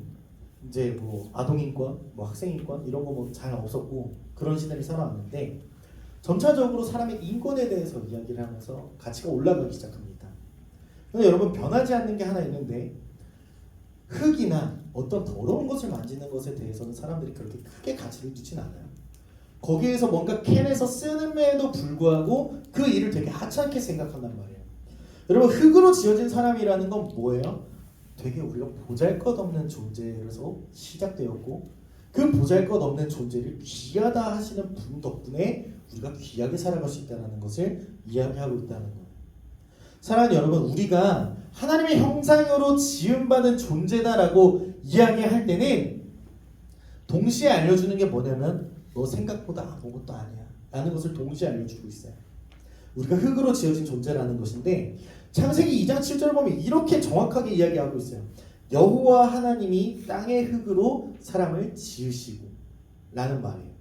이제 뭐 아동인권, 뭐 학생인권 이런 거 뭐 잘 없었고 그런 시대를 살아왔는데 점차적으로 사람의 인권에 대해서 이야기를 하면서 가치가 올라가기 시작합니다. 근데 여러분 변하지 않는 게 하나 있는데 흙이나 어떤 더러운 것을 만지는 것에 대해서는 사람들이 그렇게 크게 가치를 두진 않아요. 거기에서 뭔가 캔에서 쓰는에도 불구하고 그 일을 되게 하찮게 생각한단 말이에요. 여러분 흙으로 지어진 사람이라는 건 뭐예요? 되게 우리가 보잘것없는 존재로서 시작되었고 그 보잘것없는 존재를 귀하다 하시는 분 덕분에 우리가 귀하게 살아갈 수 있다는 것을 이야기하고 있다는 거예요. 사랑하는 여러분 우리가 하나님의 형상으로 지음받은 존재다라고 이야기할 때는 동시에 알려주는 게 뭐냐면 너 생각보다 아무것도 아니야 라는 것을 동시에 알려주고 있어요. 우리가 흙으로 지어진 존재라는 것인데 창세기 2장 7절 보면 이렇게 정확하게 이야기하고 있어요. 여호와 하나님이 땅의 흙으로 사람을 지으시고 라는 말이에요.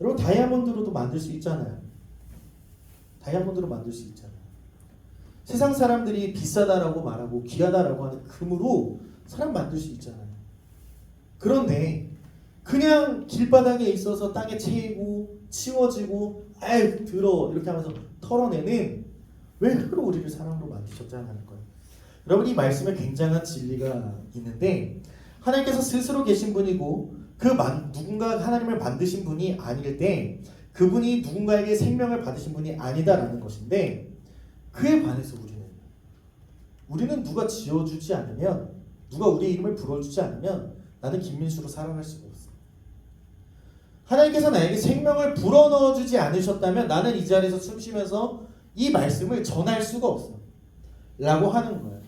여러분 다이아몬드로도 만들 수 있잖아요. 다이아몬드로 만들 수 있잖아요. 세상 사람들이 비싸다라고 말하고 귀하다라고 하는 금으로 사람 만들 수 있잖아요. 그런데 그냥 길바닥에 있어서 땅에 채이고 치워지고 아유 더러워 이렇게 하면서 털어내는 왜 흙으로 우리를 사람으로 만드셨다는 거예요. 여러분 이 말씀에 굉장한 진리가 있는데 하나님께서 스스로 계신 분이고 누군가 하나님을 만드신 분이 아닐 때 그분이 누군가에게 생명을 받으신 분이 아니다라는 것인데 그에 반해서 우리는 누가 지어주지 않으면 누가 우리의 이름을 불러주지 않으면 나는 김민수로 살아갈 수가 없어. 하나님께서 나에게 생명을 불어넣어주지 않으셨다면 나는 이 자리에서 숨쉬면서 이 말씀을 전할 수가 없어 라고 하는 거예요.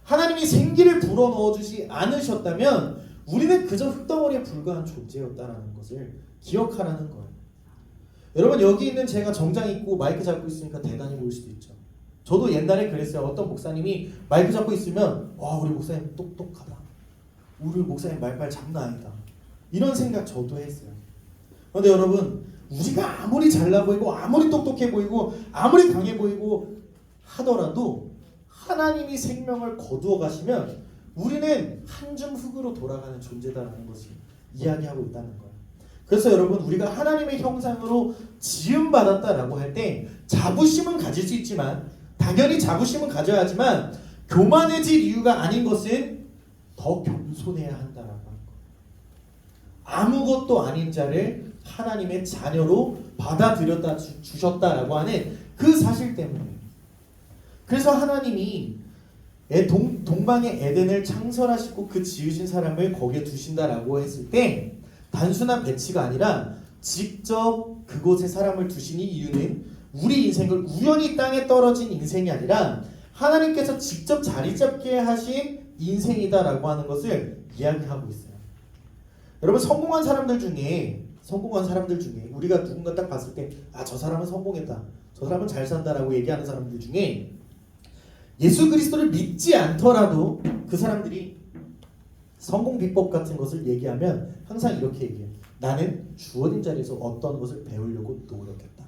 하나님이 생기를 불어넣어주지 않으셨다면 우리는 그저 흙덩어리에 불과한 존재였다라는 것을 기억하라는 거예요. 여러분 여기 있는 제가 정장 입고 마이크 잡고 있으니까 대단히 보일 수도 있죠. 저도 옛날에 그랬어요. 어떤 목사님이 마이크 잡고 있으면 와 우리 목사님 똑똑하다. 우리 목사님 말빨 장난 아니다. 이런 생각 저도 했어요. 그런데 여러분 우리가 아무리 잘나 보이고 아무리 똑똑해 보이고 아무리 강해 보이고 하더라도 하나님이 생명을 거두어 가시면 우리는 한 줌 흙으로 돌아가는 존재다라는 것을 이야기하고 있다는 거예요. 그래서 여러분 우리가 하나님의 형상으로 지음받았다라고 할 때 자부심은 가질 수 있지만 당연히 자부심은 가져야 하지만 교만해질 이유가 아닌 것은 더 겸손해야 한다라고 하는 거예요. 아무것도 아닌 자를 하나님의 자녀로 받아들였다 주셨다라고 하는 그 사실 때문에 그래서 하나님이 동방의 에덴을 창설하시고 그 지으신 사람을 거기에 두신다라고 했을 때 단순한 배치가 아니라 직접 그곳에 사람을 두신 이유는 우리 인생을 우연히 땅에 떨어진 인생이 아니라 하나님께서 직접 자리 잡게 하신 인생이다라고 하는 것을 이야기하고 있어요. 여러분 성공한 사람들 중에 우리가 누군가 딱 봤을 때 아 저 사람은 성공했다, 저 사람은 잘 산다라고 얘기하는 사람들 중에 예수 그리스도를 믿지 않더라도 그 사람들이 성공 비법 같은 것을 얘기하면 항상 이렇게 얘기해요. 나는 주어진 자리에서 어떤 것을 배우려고 노력했다.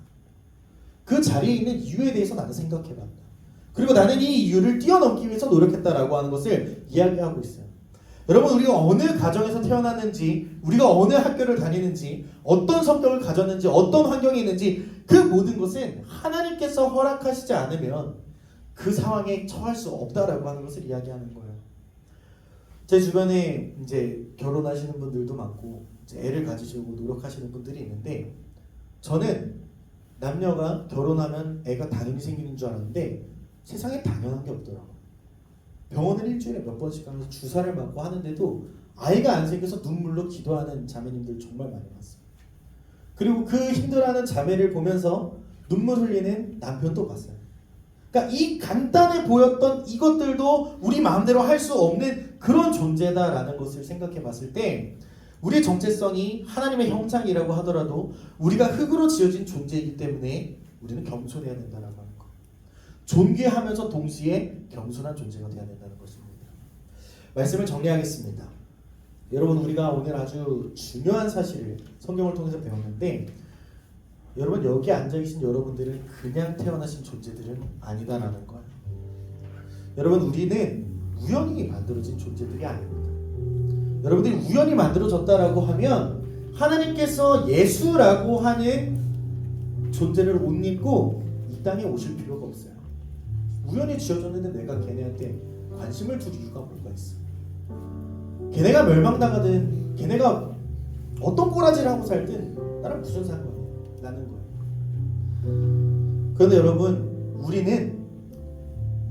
그 자리에 있는 이유에 대해서 나는 생각해봤다. 그리고 나는 이 이유를 뛰어넘기 위해서 노력했다라고 하는 것을 이야기하고 있어요. 여러분 우리가 어느 가정에서 태어났는지 우리가 어느 학교를 다니는지 어떤 성격을 가졌는지 어떤 환경에 있는지 그 모든 것은 하나님께서 허락하시지 않으면 그 상황에 처할 수 없다라고 하는 것을 이야기하는 거예요. 제 주변에 이제 결혼하시는 분들도 많고 이제 애를 가지시고 노력하시는 분들이 있는데 저는 남녀가 결혼하면 애가 당연히 생기는 줄 알았는데 세상에 당연한 게 없더라고요. 병원을 일주일에 몇 번씩 가면서 주사를 맞고 하는데도 아이가 안 생겨서 눈물로 기도하는 자매님들 정말 많이 봤어요. 그리고 그 힘들어하는 자매를 보면서 눈물 흘리는 남편도 봤어요. 그러니까 이 간단해 보였던 이것들도 우리 마음대로 할 수 없는 그런 존재다라는 것을 생각해 봤을 때 우리의 정체성이 하나님의 형상이라고 하더라도 우리가 흙으로 지어진 존재이기 때문에 우리는 겸손해야 된다라고 하는 것. 존귀하면서 동시에 겸손한 존재가 되어야 된다는 것입니다. 말씀을 정리하겠습니다. 여러분 우리가 오늘 아주 중요한 사실을 성경을 통해서 배웠는데 여러분 여기 앉아계신 여러분들은 그냥 태어나신 존재들은 아니다라는 거예요. 여러분 우리는 우연히 만들어진 존재들이 아닙니다. 여러분들이 우연히 만들어졌다라고 하면 하나님께서 예수라고 하는 존재를 옷 입고 이 땅에 오실 필요가 없어요. 우연히 지어졌는데 내가 걔네한테 관심을 둘 이유가 뭐가 있어? 걔네가 멸망당하든 걔네가 어떤 꼬라지를 하고 살든 나랑 무슨 상관이야? 라는 거예요. 그런데 여러분 우리는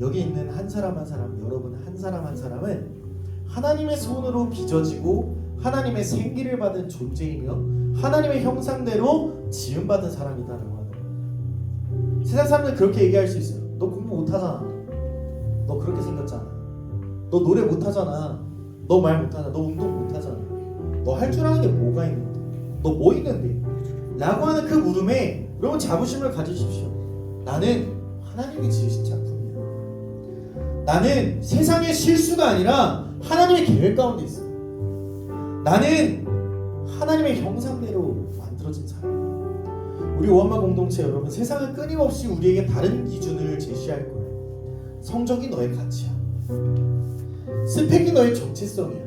여기 있는 한 사람 한 사람 여러분 한 사람 한 사람은 하나님의 손으로 빚어지고 하나님의 생기를 받은 존재이며 하나님의 형상대로 지음받은 사람이다라고 하는 거예요. 세상 사람들은 그렇게 얘기할 수 있어요. 너 공부 못하잖아. 너 그렇게 생겼잖아. 너 노래 못하잖아. 너 말 못하잖아. 너 운동 못하잖아. 너 할 줄 아는 게 뭐가 있는데? 너 뭐 있는데? 라고 하는 그 물음에 여러분 자부심을 가지십시오. 나는 하나님이 지으신 작품이야. 나는 세상의 실수가 아니라 하나님의 계획 가운데 있어. 나는 하나님의 형상대로 만들어진 사람이야. 우리 오한마 공동체 여러분, 세상은 끊임없이 우리에게 다른 기준을 제시할 거예요. 성적이 너의 가치야. 스펙이 너의 정체성이야.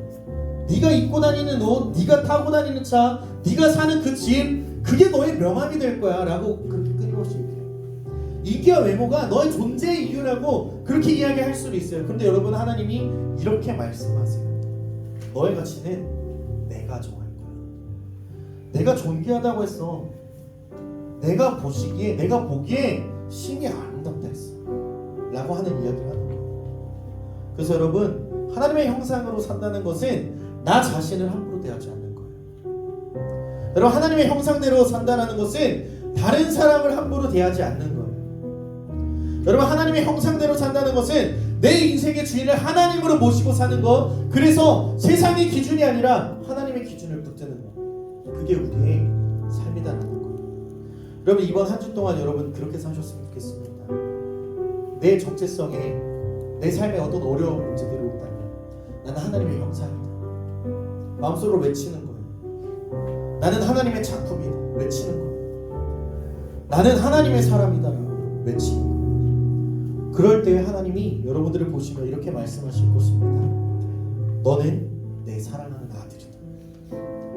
네가 입고 다니는 옷, 네가 타고 다니는 차, 네가 사는 그 집, 그게 너의 명함이 될 거야 라고 그렇게 끊임없이 얘기해요. 인기와 외모가 너의 존재의 이유라고 그렇게 이야기할 수도 있어요. 그런데 여러분, 하나님이 이렇게 말씀하세요. 너의 가치는 내가 정할 거야. 내가 존귀하다고 했어. 내가 보기에 신이 아름답다 했어 라고 하는 이야기를 하는 거예요. 그래서 여러분, 하나님의 형상으로 산다는 것은 나 자신을 함부로 대하지 않는 거예요. 여러분, 하나님의 형상대로 산다는 것은 다른 사람을 함부로 대하지 않는 거예요. 여러분, 하나님의 형상대로 산다는 것은 내 인생의 주인을 하나님으로 모시고 사는 것, 그래서 세상의 기준이 아니라 하나님의 기준을 붙드는 것, 그게 우리의 삶이다라는 거예요. 여러분, 이번 한 주 동안 여러분 그렇게 사셨으면 좋겠습니다. 내 정체성에, 내 삶에 어떤 어려운 문제들이 온다면 나는 하나님의 형상이다, 마음속으로 외치는 거예요. 나는 하나님의 작품이다, 외치는 거예요. 나는 하나님의 사람이다, 외치는 거예요. 그럴 때 하나님이 여러분들을 보시며 이렇게 말씀하실 것입니다. 너는 내 사랑하는 아들이다.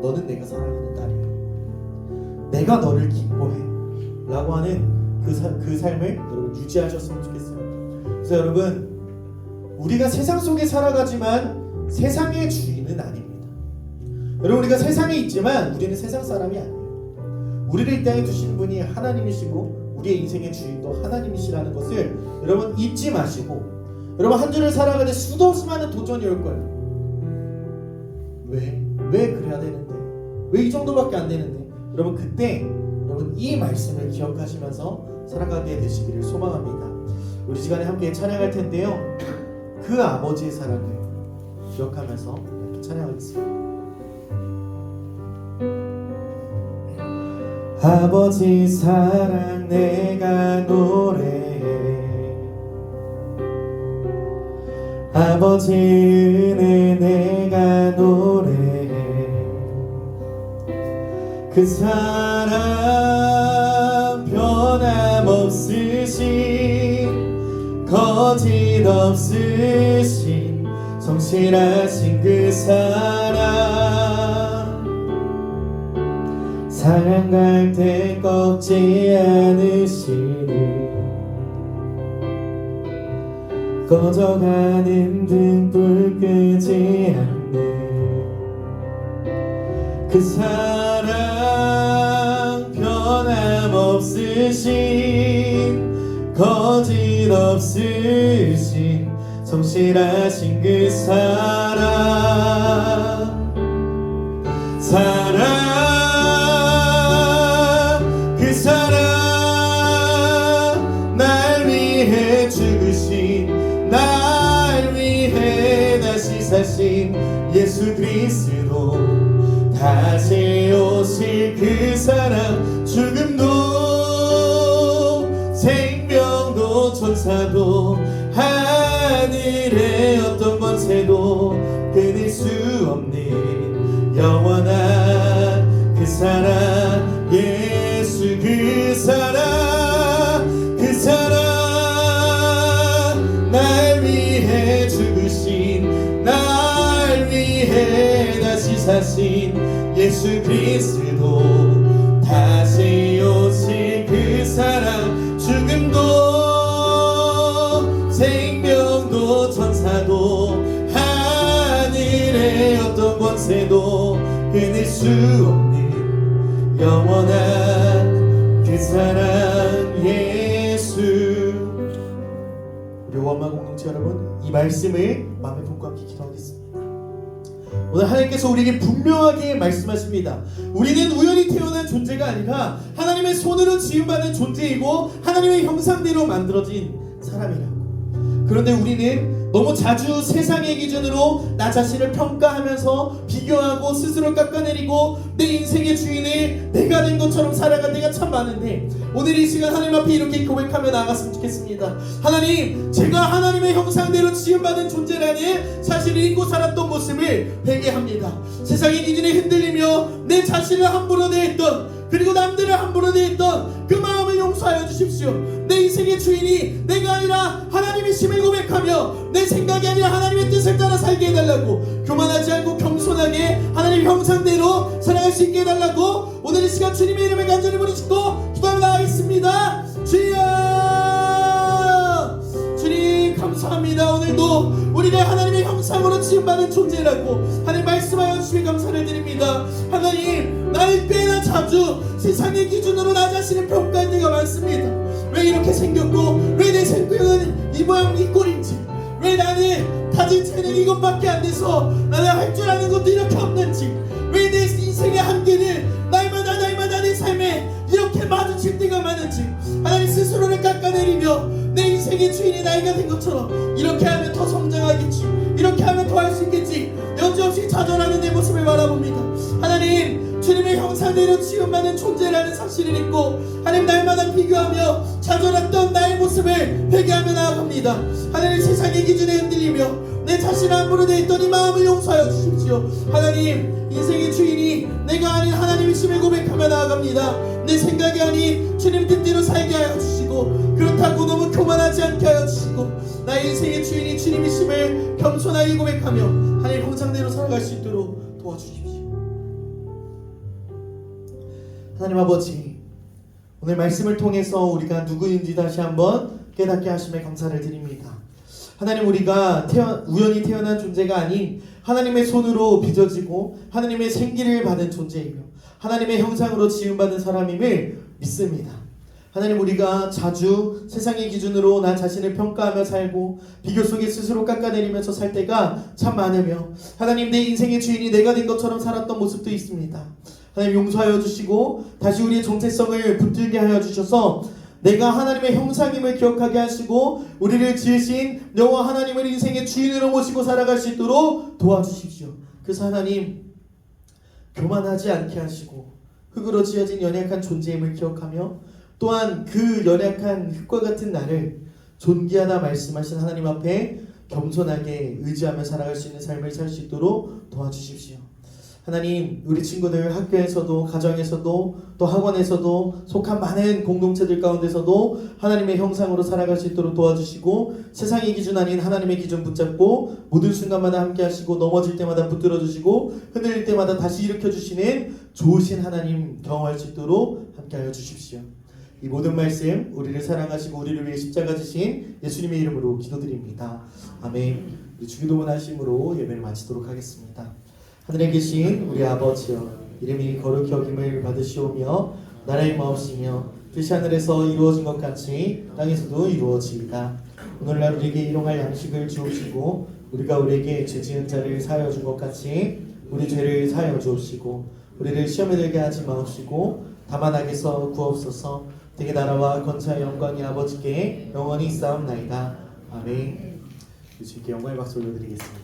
너는 내가 사랑하는 딸이야. 내가 너를 기뻐해 라고 하는 그 삶을 여러분 유지하셨으면 좋겠어요. 그래서 여러분, 우리가 세상 속에 살아가지만 세상의 주인은 아닙니다. 여러분, 우리가 세상에 있지만 우리는 세상 사람이 아니에요. 우리를 이 땅에 두신 분이 하나님이시고 우리의 인생의 주인도 하나님이시라는 것을 여러분 잊지 마시고, 여러분 한 주를 살아가는데 수도 없이 많은 도전이 올 거예요. 왜 그래야 되는데? 왜 이 정도밖에 안 되는데? 여러분, 그때 여러분 이 말씀을 기억하시면서 살아가게 되시기를 소망합니다. 우리 시간에 함께 찬양할 텐데요, 그 아버지의 사랑을 기억하면서 이렇게 찬양하겠습니다. 아버지 사랑 내가 노래해, 아버지 은혜 내가 노래해. 그 사랑 변함없으신, 거짓없으신, 성실하신 그 사랑 갈 때 꺾지 않으시니, 꺼져가는 등불 끄지 않는 그 사랑 변함없으신, 거짓없으신, 성실하신 그 그 사랑 날 위해 죽으신, 날 위해 다시 사신 예수 그리스도, 다시 오실 그 사랑, 죽음도 생명도 천사도 하늘의 어떤 권세도 끊을 수 없는 영원한 그 사랑, 예수 그 사랑, 그 사랑 날 위해 죽으신, 날 위해 다시 사신 예수 그리스도, 다시 오실 그 사랑, 죽음도 생명도 천사도 하늘의 어떤 권세도 끊을 수 없는 영원한 그 사랑, 예수. 우리 원마 공동체 여러분, 이 말씀을 마음에 품고 함께 기도하겠습니다. 오늘 하나님께서 우리에게 분명하게 말씀하십니다. 우리는 우연히 태어난 존재가 아니라 하나님의 손으로 지음받은 존재이고 하나님의 형상대로 만들어진 사람이라고. 그런데 우리는 너무 자주 세상의 기준으로 나 자신을 평가하면서 비교하고 스스로 깎아내리고 내 인생의 주인을 내가 된 것처럼 살아갈 때가 참 많은데, 오늘 이 시간 하나님 앞에 이렇게 고백하며 나아갔으면 좋겠습니다. 하나님, 제가 하나님의 형상대로 지음받은 존재라는 사실을 잊고 살았던 모습을 회개합니다. 세상의 기준에 흔들리며 내 자신을 함부로 대했던 그리고 남들을 함부로 대했던 그 마음을 용서하여 주십시오. 내 인생의 주인이 내가 아니라 하나님이심을 고백하며 내 생각이 아니라 하나님의 뜻을 따라 살게 해달라고, 교만하지 않고 겸손하게 하나님 형상대로 살아갈 수 있게 해달라고 오늘 이 시간 주님의 이름을 간절히 부르짖고 기도하며 나가겠습니다. 주여, 주님 감사합니다. 오늘도 우리가 하나님의 형상으로 지음받은 존재라고 하나님 말씀하여 주시며 감사를 드립니다. 하나님, 나는 꽤나 자주 세상의 기준으로 나 자신을 평가할 때가 많습니다. 왜 이렇게 생겼고, 왜 내 생각은 이 모양 이 꼴인지, 왜 나는 가진 채는 이것밖에 안 돼서 나는 할 줄 아는 것도 이렇게 없는지, 왜 내 인생의 한계는 날마다 내 삶에 이렇게 마주칠 때가 많은지, 하나님 스스로를 깎아내리며 내 인생의 주인이 나이가 된 것처럼 이렇게 하면 더 성장하겠지, 이렇게 하면 더 할 수 있겠지 여지없이 좌절하는 내 모습을 바라봅니다. 하나님, 주님의 형상대로 지음받은 존재라는 사실을 잊고 하나님 날마다 비교하며 좌절했던 나의 모습을 회개하며 나아갑니다. 하나님, 세상의 기준에 흔들리며 내 자신을 함부로 대했던 이 마음을 용서하여 주십시오. 하나님, 인생의 주인이 내가 아닌 하나님이심을 고백하며 나아갑니다. 내 생각이 아닌 주님 뜻대로 살게 하여 주시고, 그렇다고 너무 교만하지 않게 하여 주시고, 나의 인생의 주인이 주님이심을 겸손하게 고백하며 하나님 형상대로 살아갈 수 있도록 도와주십시오. 하나님 아버지, 오늘 말씀을 통해서 우리가 누구인지 다시 한번 깨닫게 하심에 감사를 드립니다. 하나님, 우리가 우연히 태어난 존재가 아닌 하나님의 손으로 빚어지고 하나님의 생기를 받은 존재이며 하나님의 형상으로 지음받은 사람임을 믿습니다. 하나님, 우리가 자주 세상의 기준으로 나 자신을 평가하며 살고 비교 속에 스스로 깎아내리면서 살 때가 참 많으며, 하나님, 내 인생의 주인이 내가 된 것처럼 살았던 모습도 있습니다. 하나님, 용서하여 주시고 다시 우리의 정체성을 붙들게 하여 주셔서 내가 하나님의 형상임을 기억하게 하시고 우리를 지으신 여호와 하나님을 인생의 주인으로 모시고 살아갈 수 있도록 도와주십시오. 그래서 하나님, 교만하지 않게 하시고 흙으로 지어진 연약한 존재임을 기억하며 또한 그 연약한 흙과 같은 나를 존귀하다 말씀하신 하나님 앞에 겸손하게 의지하며 살아갈 수 있는 삶을 살 수 있도록 도와주십시오. 하나님, 우리 친구들 학교에서도 가정에서도 또 학원에서도 속한 많은 공동체들 가운데서도 하나님의 형상으로 살아갈 수 있도록 도와주시고, 세상의 기준 아닌 하나님의 기준 붙잡고 모든 순간마다 함께 하시고 넘어질 때마다 붙들어 주시고 흔들릴 때마다 다시 일으켜 주시는 좋으신 하나님 경험할 수 있도록 함께 하여 주십시오. 이 모든 말씀 우리를 사랑하시고 우리를 위해 십자가 지신 예수님의 이름으로 기도드립니다. 아멘. 우리 주기도문 하심으로 예배를 마치도록 하겠습니다. 하늘에 계신 우리 아버지여, 이름이 거룩히 여김을 받으시오며 나라의 마옵시며 뜻이 하늘에서 이루어진 것 같이 땅에서도 이루어지이다. 오늘날 우리에게 일용할 양식을 주옵시고 우리가 우리에게 죄 지은 자를 사하여 준 것 같이 우리 죄를 사하여 주옵시고 우리를 시험에 들게 하지 마옵시고 다만 악에서 구하옵소서. 되게 나라와 권세와 영광이 아버지께 영원히 있사옵나이다. 아멘. 주님께 영광의 박수 올려드리겠습니다.